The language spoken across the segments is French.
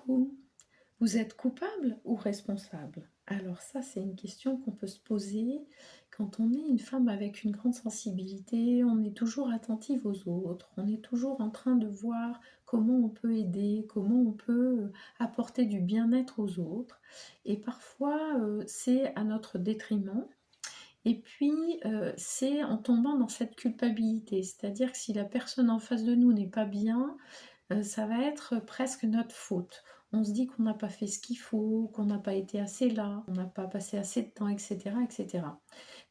coup, vous êtes coupable ou responsable? Alors ça, c'est une question qu'on peut se poser quand on est une femme avec une grande sensibilité, on est toujours attentive aux autres, on est toujours en train de voir comment on peut aider, comment on peut apporter du bien-être aux autres. Et parfois, c'est à notre détriment. Et puis, c'est en tombant dans cette culpabilité. C'est-à-dire que si la personne en face de nous n'est pas bien, ça va être presque notre faute. On se dit qu'on n'a pas fait ce qu'il faut, qu'on n'a pas été assez là, on n'a pas passé assez de temps, et cetera, et cetera.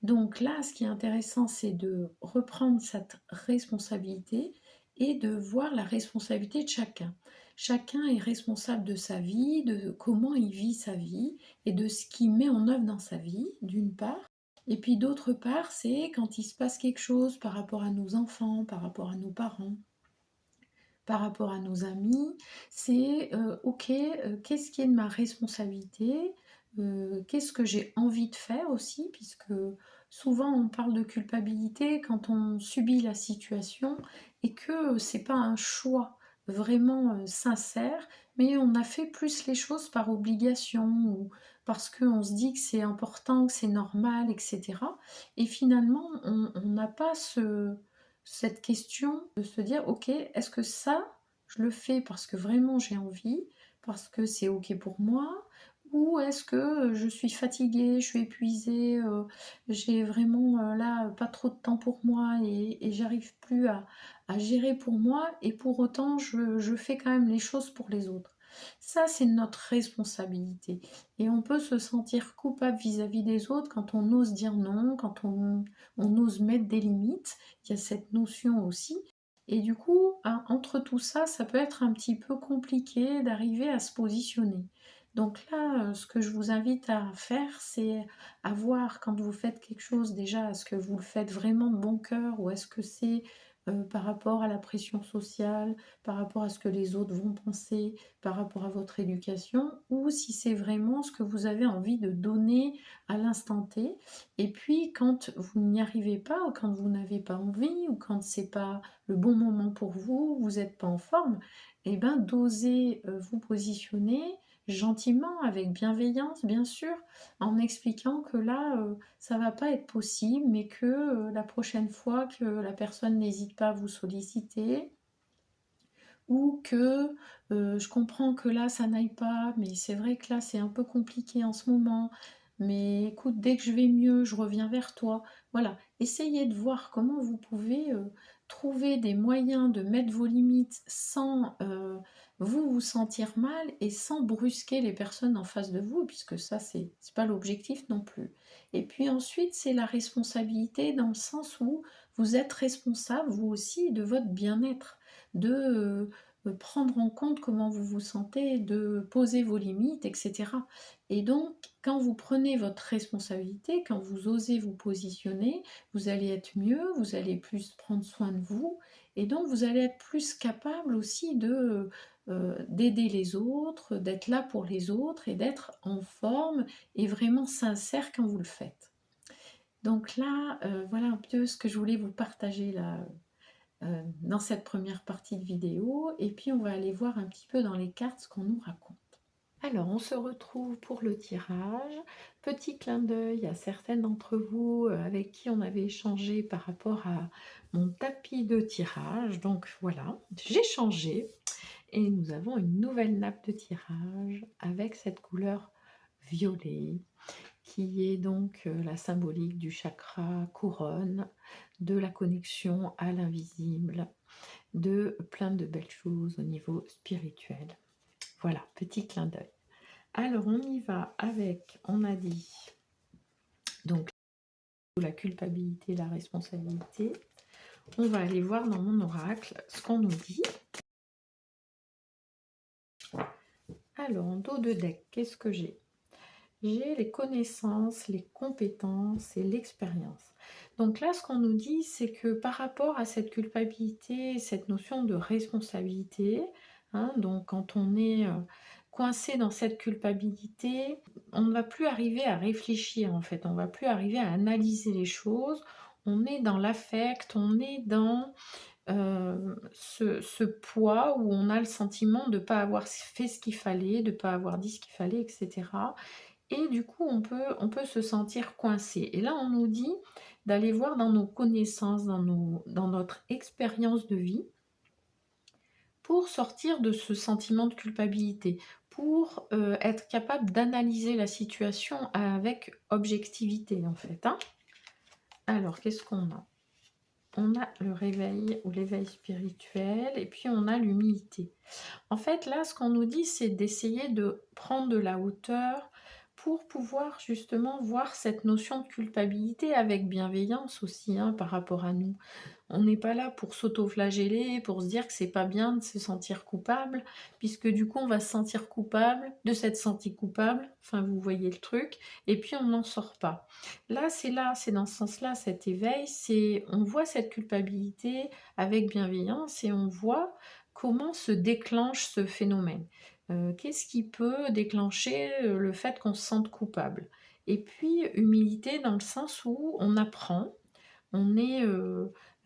Donc là, ce qui est intéressant, c'est de reprendre cette responsabilité et de voir la responsabilité de chacun. Chacun est responsable de sa vie, de comment il vit sa vie et de ce qu'il met en œuvre dans sa vie, d'une part. Et puis d'autre part, c'est quand il se passe quelque chose par rapport à nos enfants, par rapport à nos parents, par rapport à nos amis, c'est OK, qu'est-ce qui est de ma responsabilité? Qu'est-ce que j'ai envie de faire aussi? Puisque souvent on parle de culpabilité quand on subit la situation et que c'est pas un choix vraiment sincère, mais on a fait plus les choses par obligation ou parce qu'on se dit que c'est important, que c'est normal, etc. Et finalement, on n'a pas cette question de se dire: «OK, est-ce que ça, je le fais parce que vraiment j'ai envie, parce que c'est OK pour moi? Ou est-ce que, je suis fatiguée, je suis épuisée, j'ai vraiment, là, pas trop de temps pour moi et j'arrive plus à gérer pour moi et pour autant je fais quand même les choses pour les autres». Ça, c'est notre responsabilité et on peut se sentir coupable vis-à-vis des autres quand on ose dire non, quand on ose mettre des limites. Il y a cette notion aussi et du coup, entre tout ça, ça peut être un petit peu compliqué d'arriver à se positionner. Donc là, ce que je vous invite à faire, c'est à voir quand vous faites quelque chose déjà, est-ce que vous le faites vraiment de bon cœur ou est-ce que c'est par rapport à la pression sociale, par rapport à ce que les autres vont penser, par rapport à votre éducation, ou si c'est vraiment ce que vous avez envie de donner à l'instant T. Et puis quand vous n'y arrivez pas, ou quand vous n'avez pas envie, ou quand c'est pas le bon moment pour vous, vous n'êtes pas en forme, et ben d'oser vous positionner gentiment, avec bienveillance bien sûr, en expliquant que là, ça va pas être possible, mais que la prochaine fois que la personne n'hésite pas à vous solliciter, ou que je comprends que là, ça n'aille pas, mais c'est vrai que là, c'est un peu compliqué en ce moment. Mais écoute, dès que je vais mieux, je reviens vers toi. Voilà, essayez de voir comment vous pouvez trouver des moyens de mettre vos limites sans vous vous sentir mal et sans brusquer les personnes en face de vous, puisque ça, c'est pas l'objectif non plus. Et puis ensuite, c'est la responsabilité dans le sens où vous êtes responsable, vous aussi, de votre bien-être, de prendre en compte comment vous vous sentez, de poser vos limites, etc. Et donc, quand vous prenez votre responsabilité, quand vous osez vous positionner, vous allez être mieux, vous allez plus prendre soin de vous, et donc vous allez être plus capable aussi d'aider les autres, d'être là pour les autres et d'être en forme et vraiment sincère quand vous le faites. Donc là, voilà un peu ce que je voulais vous partager là, dans cette première partie de vidéo et puis on va aller voir un petit peu dans les cartes ce qu'on nous raconte. Alors on se retrouve pour le tirage. Petit clin d'œil à certaines d'entre vous avec qui on avait échangé par rapport à mon tapis de tirage. Donc voilà, j'ai changé et nous avons une nouvelle nappe de tirage avec cette couleur violet qui est donc la symbolique du chakra couronne, de la connexion à l'invisible, de plein de belles choses au niveau spirituel. Voilà, petit clin d'œil. Alors on y va avec, on a dit, donc la culpabilité, la responsabilité. On va aller voir dans mon oracle ce qu'on nous dit. Alors en dos de deck, qu'est-ce que j'ai? J'ai les connaissances, les compétences et l'expérience. Donc là, ce qu'on nous dit, c'est que par rapport à cette culpabilité, cette notion de responsabilité, hein, donc quand on est coincé dans cette culpabilité, on ne va plus arriver à réfléchir en fait, on ne va plus arriver à analyser les choses, on est dans l'affect, on est dans ce poids où on a le sentiment de ne pas avoir fait ce qu'il fallait, de ne pas avoir dit ce qu'il fallait, et cetera. Et du coup, on peut se sentir coincé. Et là, on nous dit d'aller voir dans nos connaissances, dans notre expérience de vie, pour sortir de ce sentiment de culpabilité, pour être capable d'analyser la situation avec objectivité, en fait, hein. Alors, qu'est-ce qu'on a? On a le réveil ou l'éveil spirituel, et puis on a l'humilité. En fait, là, ce qu'on nous dit, c'est d'essayer de prendre de la hauteur pour pouvoir justement voir cette notion de culpabilité avec bienveillance aussi, hein, par rapport à nous. On n'est pas là pour s'auto-flageller, pour se dire que c'est pas bien de se sentir coupable, puisque du coup on va se sentir coupable de s'être senti coupable, enfin vous voyez le truc, et puis on n'en sort pas. Là, c'est dans ce sens-là, cet éveil, c'est on voit cette culpabilité avec bienveillance et on voit comment se déclenche ce phénomène. Qu'est-ce qui peut déclencher le fait qu'on se sente coupable? Et puis humilité dans le sens où on apprend, on est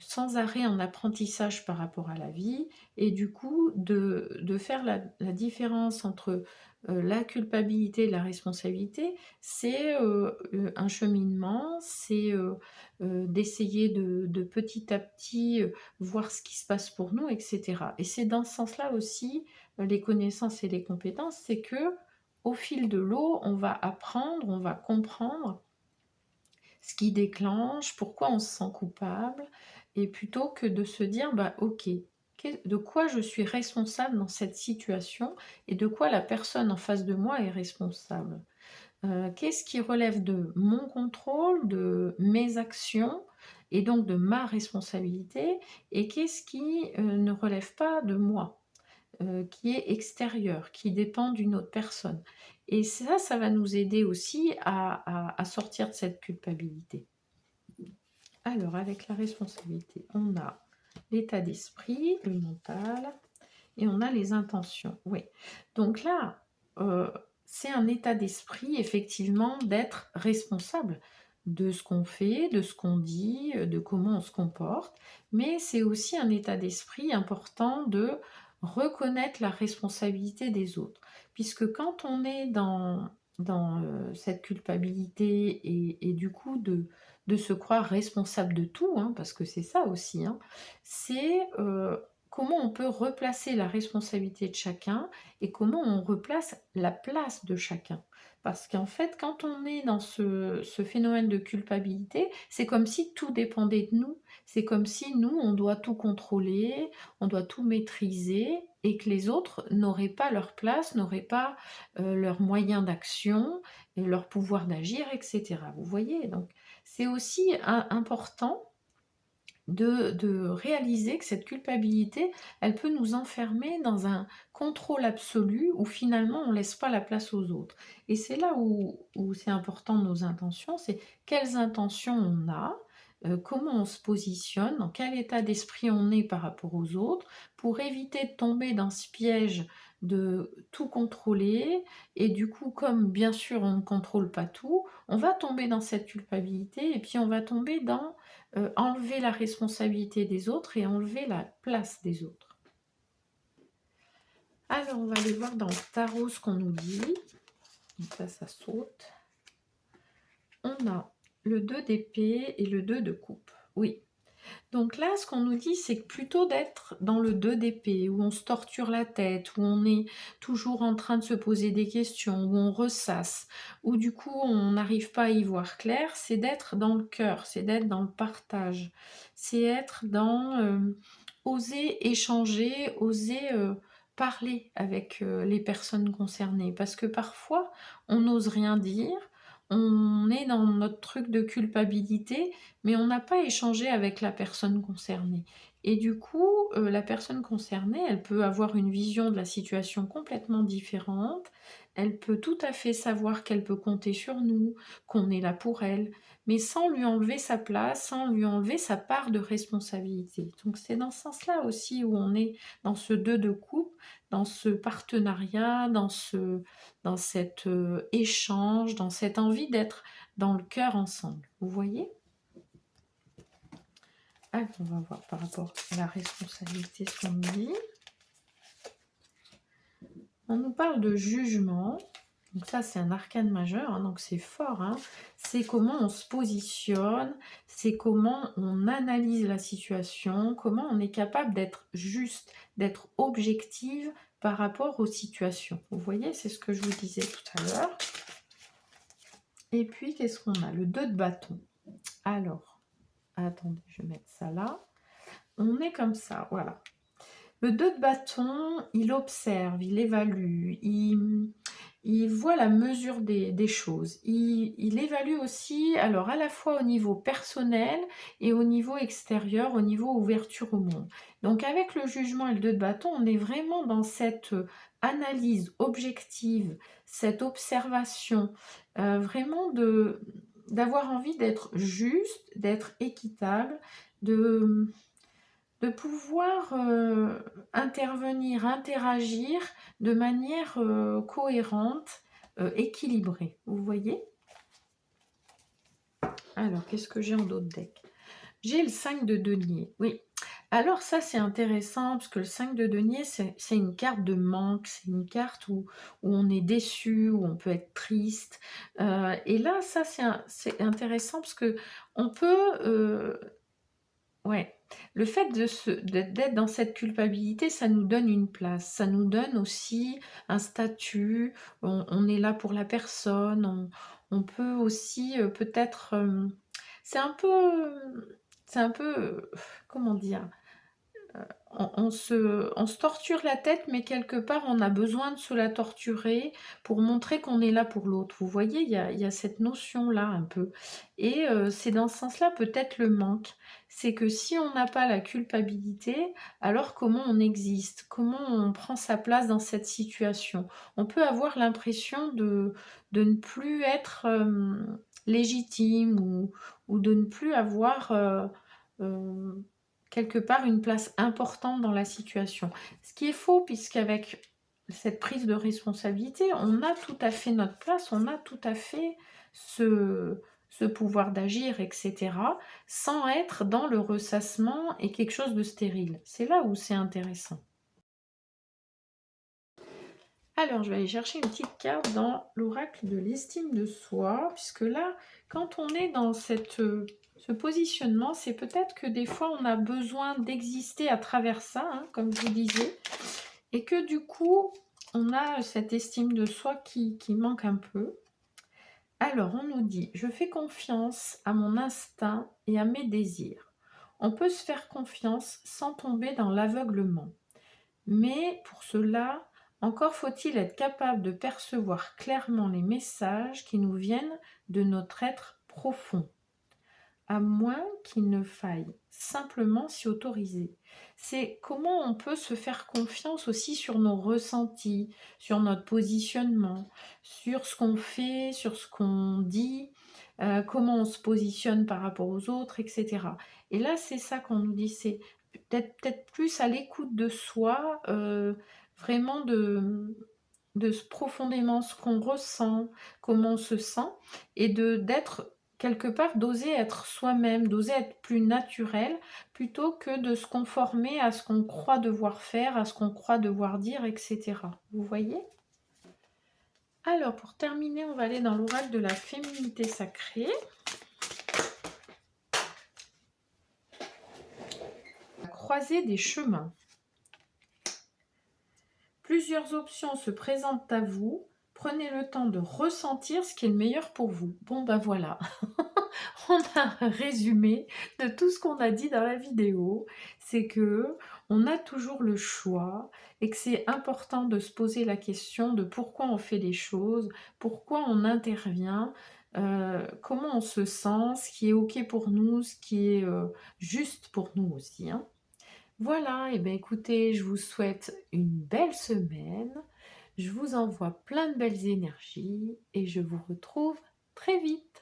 sans arrêt en apprentissage par rapport à la vie, et du coup de faire la différence entre la culpabilité et la responsabilité, c'est un cheminement, c'est d'essayer de petit à petit voir ce qui se passe pour nous, etc. Et c'est dans ce sens-là aussi les connaissances et les compétences, c'est que au fil de l'eau, on va apprendre, on va comprendre ce qui déclenche, pourquoi on se sent coupable, et plutôt que de se dire, bah ok, de quoi je suis responsable dans cette situation et de quoi la personne en face de moi est responsable. Qu'est-ce qui relève de mon contrôle, de mes actions et donc de ma responsabilité, et qu'est-ce qui ne relève pas de moi, qui est extérieur, qui dépend d'une autre personne. Et ça va nous aider aussi à sortir de cette culpabilité. Alors, avec la responsabilité, on a l'état d'esprit, le mental, et on a les intentions. Oui. Donc là, c'est un état d'esprit, effectivement, d'être responsable de ce qu'on fait, de ce qu'on dit, de comment on se comporte, mais c'est aussi un état d'esprit important de reconnaître la responsabilité des autres. Puisque quand on est dans cette culpabilité et du coup de se croire responsable de tout, hein, parce que c'est ça aussi, hein, c'est comment on peut replacer la responsabilité de chacun et comment on replace la place de chacun. Parce qu'en fait, quand on est dans ce phénomène de culpabilité, c'est comme si tout dépendait de nous. C'est comme si nous, on doit tout contrôler, on doit tout maîtriser, et que les autres n'auraient pas leur place, n'auraient pas leurs moyens d'action, et leur pouvoir d'agir, etc. Vous voyez, donc c'est aussi important de réaliser que cette culpabilité, elle peut nous enfermer dans un contrôle absolu où finalement on ne laisse pas la place aux autres. Et c'est là où c'est important nos intentions, c'est quelles intentions on a, comment on se positionne, dans quel état d'esprit on est par rapport aux autres, pour éviter de tomber dans ce piège de tout contrôler. Et du coup, comme bien sûr on ne contrôle pas tout, on va tomber dans cette culpabilité, et puis on va tomber dans enlever la responsabilité des autres et enlever la place des autres. Alors, on va aller voir dans le tarot ce qu'on nous dit. Donc là, ça saute. On a le 2 d'épée et le 2 de coupe. Oui. Donc là, ce qu'on nous dit, c'est que plutôt d'être dans le 2 d'épée, où on se torture la tête, où on est toujours en train de se poser des questions, où on ressasse, où du coup on n'arrive pas à y voir clair, c'est d'être dans le cœur, c'est d'être dans le partage, c'est être dans oser échanger, oser parler avec les personnes concernées. Parce que parfois, on n'ose rien dire, on est dans notre truc de culpabilité, mais on n'a pas échangé avec la personne concernée. Et du coup, la personne concernée, elle peut avoir une vision de la situation complètement différente, elle peut tout à fait savoir qu'elle peut compter sur nous, qu'on est là pour elle, mais sans lui enlever sa place, sans lui enlever sa part de responsabilité. Donc c'est dans ce sens-là aussi où on est dans ce 2 de coupe, dans ce partenariat, dans cet échange, dans cette envie d'être dans le cœur ensemble. Vous voyez ? Alors, on va voir par rapport à la responsabilité ce qu'on nous dit. On nous parle de jugement. Donc ça, c'est un arcane majeur, hein, donc c'est fort. Hein. C'est comment on se positionne, c'est comment on analyse la situation, comment on est capable d'être juste, d'être objective par rapport aux situations. Vous voyez, c'est ce que je vous disais tout à l'heure. Et puis, qu'est-ce qu'on a? Le 2 de bâton. Alors, attendez, je vais mettre ça là. On est comme ça, voilà. Le 2 de bâton, il observe, il évalue, il voit la mesure des choses. Il évalue aussi, alors à la fois au niveau personnel et au niveau extérieur, au niveau ouverture au monde. Donc avec le jugement et le 2 de bâton, on est vraiment dans cette analyse objective, cette observation, vraiment d'avoir envie d'être juste, d'être équitable, de pouvoir intervenir, interagir de manière cohérente, équilibrée. Vous voyez? Alors, qu'est-ce que j'ai en d'autres decks? J'ai le 5 de denier. Oui. Alors ça, c'est intéressant, parce que le 5 de denier, c'est une carte de manque, c'est une carte où on est déçu, où on peut être triste. Et là, ça, c'est intéressant, parce que on peut... ouais. Le fait d'être dans cette culpabilité, ça nous donne une place, ça nous donne aussi un statut, on est là pour la personne, on peut aussi peut-être... c'est un peu... c'est un peu... comment dire? On se torture la tête, mais quelque part, on a besoin de se la torturer pour montrer qu'on est là pour l'autre. Vous voyez, il y a cette notion-là un peu. Et c'est dans ce sens-là peut-être le manque. C'est que si on n'a pas la culpabilité, alors comment on existe? Comment on prend sa place dans cette situation? On peut avoir l'impression de ne plus être légitime ou de ne plus avoir... euh, quelque part une place importante dans la situation. Ce qui est faux, puisqu'avec cette prise de responsabilité, on a tout à fait notre place, on a tout à fait ce pouvoir d'agir, etc., sans être dans le ressassement et quelque chose de stérile. C'est là où c'est intéressant. Alors, je vais aller chercher une petite carte dans l'oracle de l'estime de soi, puisque là, quand on est dans ce positionnement, c'est peut-être que des fois, on a besoin d'exister à travers ça, hein, comme je vous disais, et que du coup, on a cette estime de soi qui manque un peu. Alors, on nous dit, je fais confiance à mon instinct et à mes désirs. On peut se faire confiance sans tomber dans l'aveuglement. Mais pour cela, encore faut-il être capable de percevoir clairement les messages qui nous viennent de notre être profond, à moins qu'il ne faille simplement s'y autoriser. C'est comment on peut se faire confiance aussi sur nos ressentis, sur notre positionnement, sur ce qu'on fait, sur ce qu'on dit, comment on se positionne par rapport aux autres, etc. Et là, c'est ça qu'on nous dit, c'est peut-être plus à l'écoute de soi, vraiment profondément ce qu'on ressent, comment on se sent, et d'être quelque part, d'oser être soi-même, d'oser être plus naturel, plutôt que de se conformer à ce qu'on croit devoir faire, à ce qu'on croit devoir dire, etc. Vous voyez? Alors, pour terminer, on va aller dans l'oracle de la féminité sacrée. La croisée des chemins. Plusieurs options se présentent à vous. Prenez le temps de ressentir ce qui est le meilleur pour vous. Bon, ben voilà. On a un résumé de tout ce qu'on a dit dans la vidéo. C'est que on a toujours le choix et que c'est important de se poser la question de pourquoi on fait les choses, pourquoi on intervient, comment on se sent, ce qui est OK pour nous, ce qui est juste pour nous aussi, hein. Voilà, et bien écoutez, je vous souhaite une belle semaine. Je vous envoie plein de belles énergies et je vous retrouve très vite.